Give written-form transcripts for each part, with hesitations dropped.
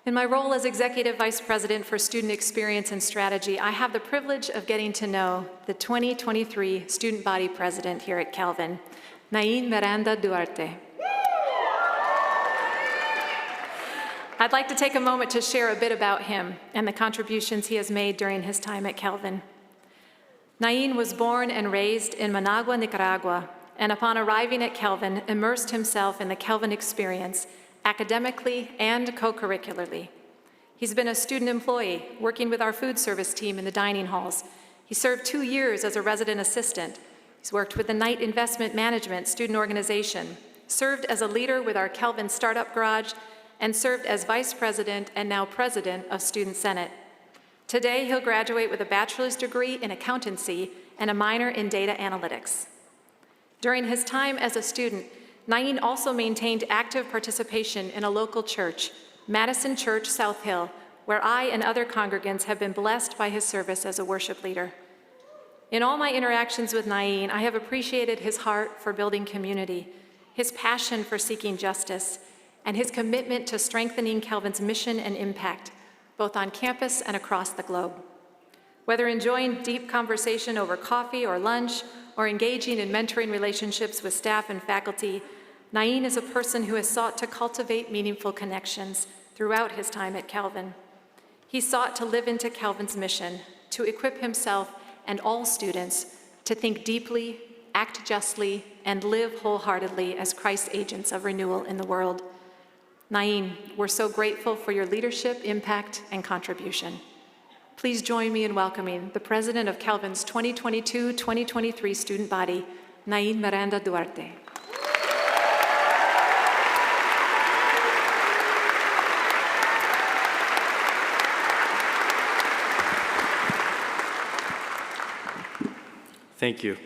In my role as Executive Vice President for Student Experience and Strategy, I have the privilege of getting to know the 2023 Student Body President here at Calvin, Naim Duarte. I'd like to take a moment to share a bit about him and the contributions he has made during his time at Calvin. Naim was born and raised in Managua, Nicaragua, and upon arriving at Calvin, immersed himself in the Calvin experience academically and co-curricularly. He's been a student employee, working with our food service team in the dining halls. He served 2 years as a resident assistant. He's worked with the Knight Investment Management student organization, served as a leader with our Calvin Startup Garage, and served as vice president and now president of Student Senate. Today, he'll graduate with a bachelor's degree in accountancy and a minor in data analytics. During his time as a student, Naim also maintained active participation in a local church, Madison Church, South Hill, where I and other congregants have been blessed by his service as a worship leader. In all my interactions with Naim, I have appreciated his heart for building community, his passion for seeking justice, and his commitment to strengthening Calvin's mission and impact, both on campus and across the globe. Whether enjoying deep conversation over coffee or lunch, or engaging in mentoring relationships with staff and faculty, Naim is a person who has sought to cultivate meaningful connections throughout his time at Calvin. He sought to live into Calvin's mission, to equip himself and all students to think deeply, act justly, and live wholeheartedly as Christ's agents of renewal in the world. Naim, we're so grateful for your leadership, impact, and contribution. Please join me in welcoming the President of Calvin's 2022-2023 student body, Naim Duarte. Thank you.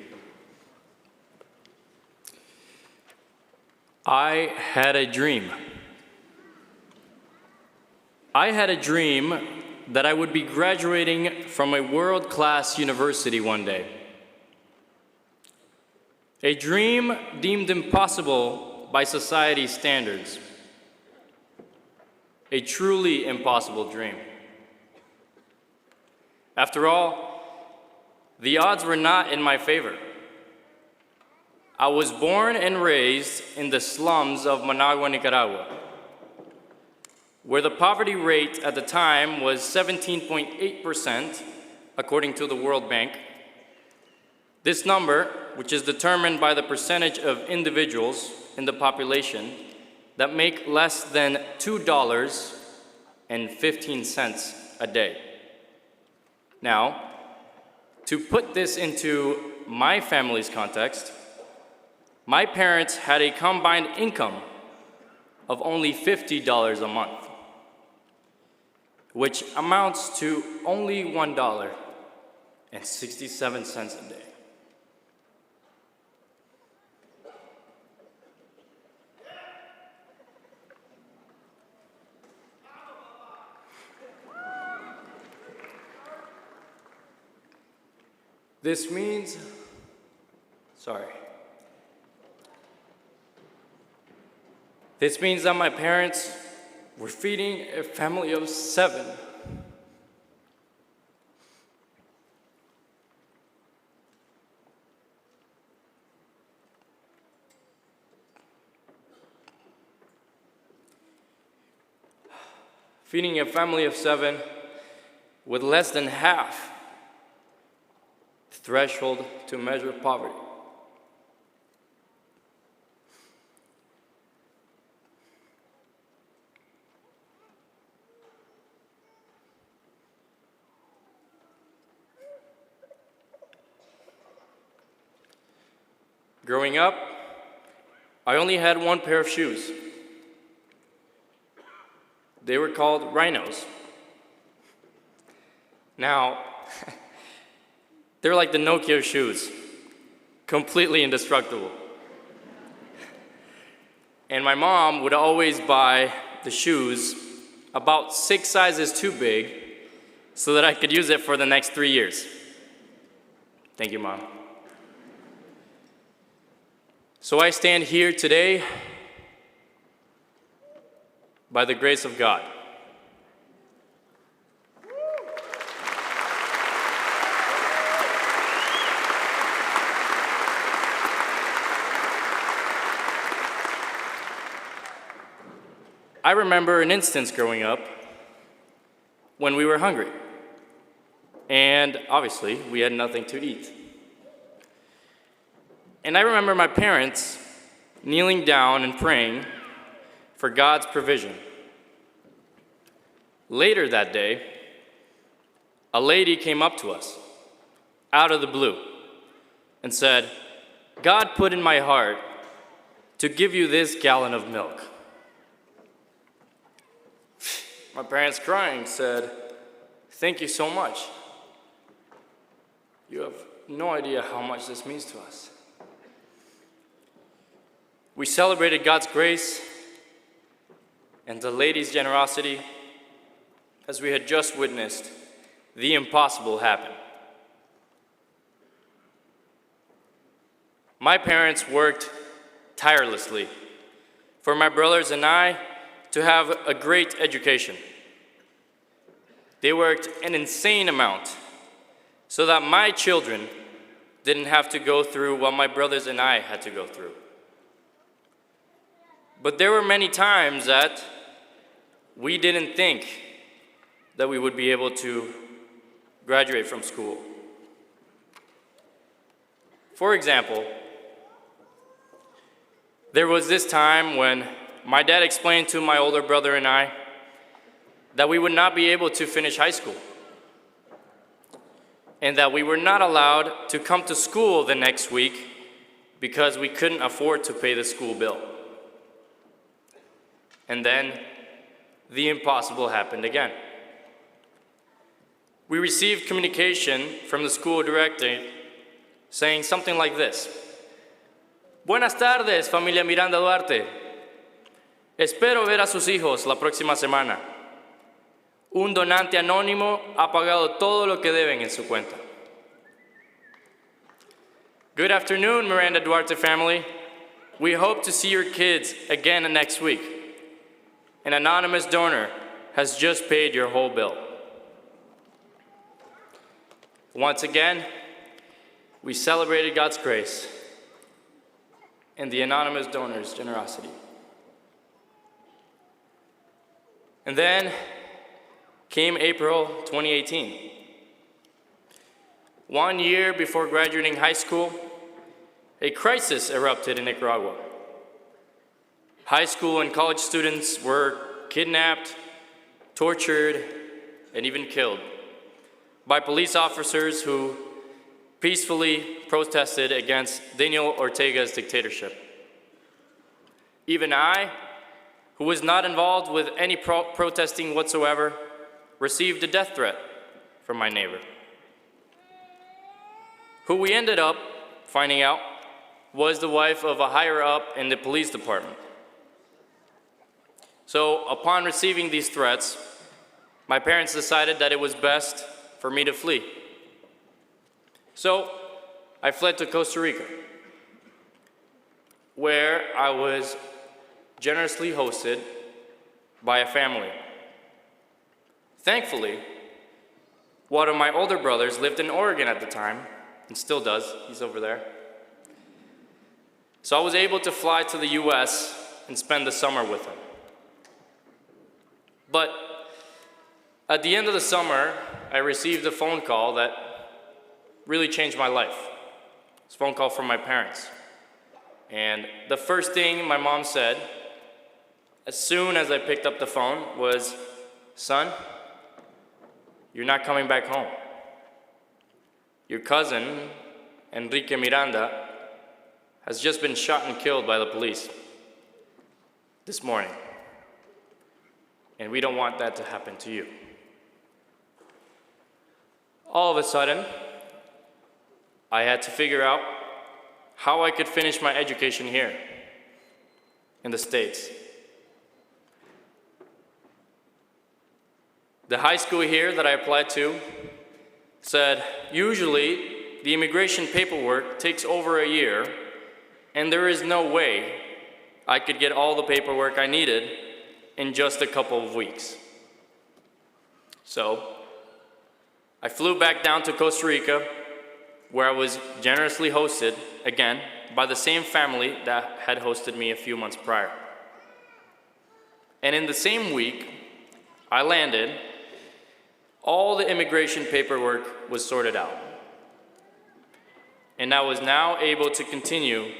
I had a dream. I had a dream that I would be graduating from a world-class university one day. A dream deemed impossible by society's standards. A truly impossible dream. After all, the odds were not in my favor. I was born and raised in the slums of Managua, Nicaragua, where the poverty rate at the time was 17.8%, according to the World Bank. This number, which is determined by the percentage of individuals in the population that make less than $2.15 a day. Now, to put this into my family's context, my parents had a combined income of only $50 a month, which amounts to only $1.67 a day. This means, This means that my parents were feeding a family of 7. Feeding a family of 7 with less than half the threshold to measure poverty. Growing up, I only had one pair of shoes. They were called rhinos. Now, they're like the Nokia shoes, completely indestructible. And my mom would always buy the shoes about 6 sizes too big so that I could use it for the next 3 years. Thank you, Mom. So I stand here today by the grace of God. I remember an instance growing up when we were hungry. And obviously, we had nothing to eat. And I remember my parents kneeling down and praying for God's provision. Later that day, a lady came up to us out of the blue and said, "God put in my heart to give you this gallon of milk." My parents, crying, said, "Thank you so much. You have no idea how much this means to us." We celebrated God's grace and the lady's generosity as we had just witnessed the impossible happen. My parents worked tirelessly for my brothers and I to have a great education. They worked an insane amount so that my children didn't have to go through what my brothers and I had to go through. But there were many times that we didn't think that we would be able to graduate from school. For example, there was this time when my dad explained to my older brother and I that we would not be able to finish high school and that we were not allowed to come to school the next week because we couldn't afford to pay the school bill. And then the impossible happened again. We received communication from the school director saying something like this: "Buenas tardes, familia Miranda Duarte. Espero ver a sus hijos la próxima semana. Un donante anónimo ha pagado todo lo que deben en su cuenta." Good afternoon, Miranda Duarte family. We hope to see your kids again next week. An anonymous donor has just paid your whole bill. Once again, we celebrated God's grace and the anonymous donor's generosity. And then came April 2018. 1 year before graduating high school, a crisis erupted in Nicaragua. High school and college students were kidnapped, tortured, and even killed by police officers who peacefully protested against Daniel Ortega's dictatorship. Even I, who was not involved with any protesting whatsoever, received a death threat from my neighbor, who we ended up finding out was the wife of a higher up in the police department. So upon receiving these threats, my parents decided that it was best for me to flee. So I fled to Costa Rica, where I was generously hosted by a family. Thankfully, one of my older brothers lived in Oregon at the time, and still does. He's over there. So I was able to fly to the US and spend the summer with him. But at the end of the summer, I received a phone call that really changed my life. It's a phone call from my parents. And the first thing my mom said, as soon as I picked up the phone, was, "Son, you're not coming back home. Your cousin, Enrique Miranda, has just been shot and killed by the police this morning. And we don't want that to happen to you." All of a sudden, I had to figure out how I could finish my education here in the States. The high school here that I applied to said, usually the immigration paperwork takes over a year, and there is no way I could get all the paperwork I needed in just a couple of weeks. So I flew back down to Costa Rica, where I was generously hosted, again, by the same family that had hosted me a few months prior. And in the same week, I landed. All the immigration paperwork was sorted out. And I was now able to continue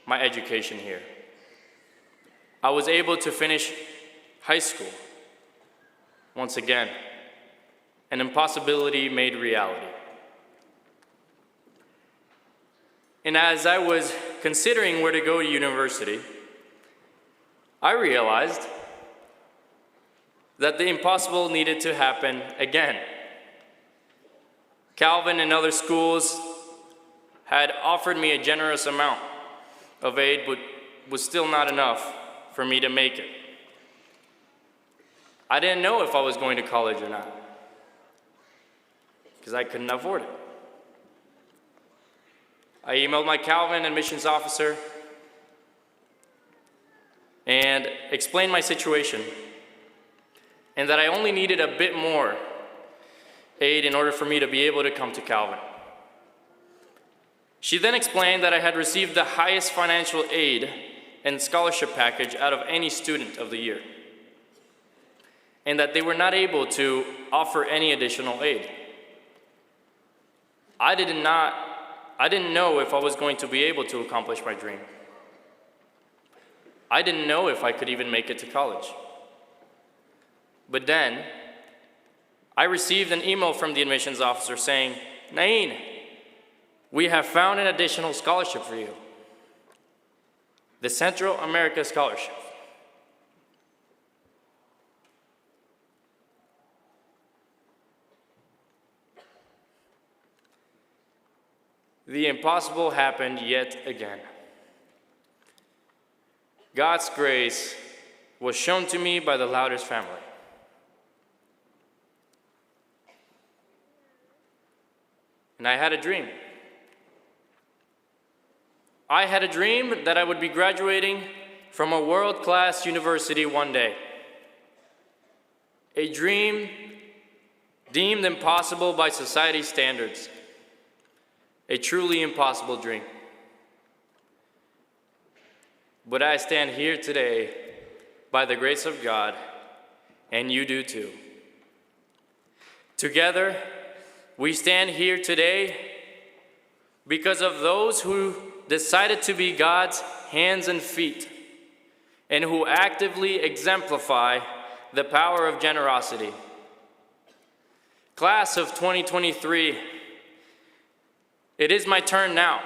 my education here. I was able to finish high school. Once again, an impossibility made reality. And as I was considering where to go to university, I realized that the impossible needed to happen again. Calvin and other schools had offered me a generous amount of aid, but was still not enough for me to make it. I didn't know if I was going to college or not, because I couldn't afford it. I emailed my Calvin admissions officer and explained my situation, and that I only needed a bit more aid in order for me to be able to come to Calvin. She then explained that I had received the highest financial aid and scholarship package out of any student of the year, and that they were not able to offer any additional aid. I didn't know if I was going to be able to accomplish my dream. I didn't know if I could even make it to college. But then, I received an email from the admissions officer saying, "Naim, we have found an additional scholarship for you. The Central America Scholarship." The impossible happened yet again. God's grace was shown to me by the Louders family. And I had a dream. I had a dream that I would be graduating from a world-class university one day. A dream deemed impossible by society's standards. A truly impossible dream. But I stand here today by the grace of God, and you do too. Together, we stand here today because of those who decided to be God's hands and feet, and who actively exemplify the power of generosity. Class of 2023, it is my turn now.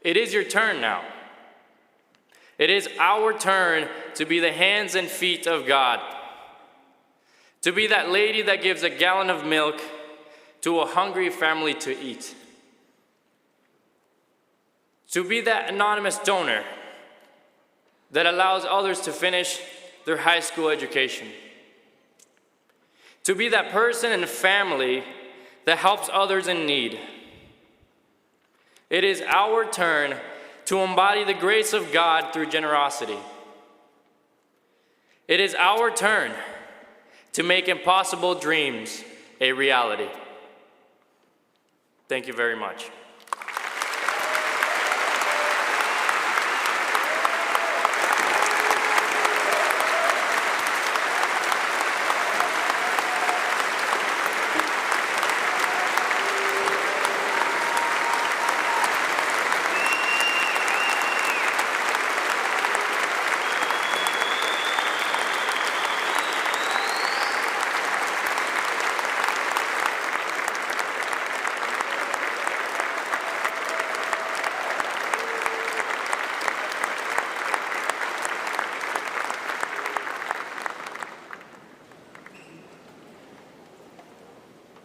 It is your turn now. It is our turn to be the hands and feet of God. To be that lady that gives a gallon of milk to a hungry family to eat. To be that anonymous donor that allows others to finish their high school education. To be that person and family that helps others in need. It is our turn to embody the grace of God through generosity. It is our turn to make impossible dreams a reality. Thank you very much.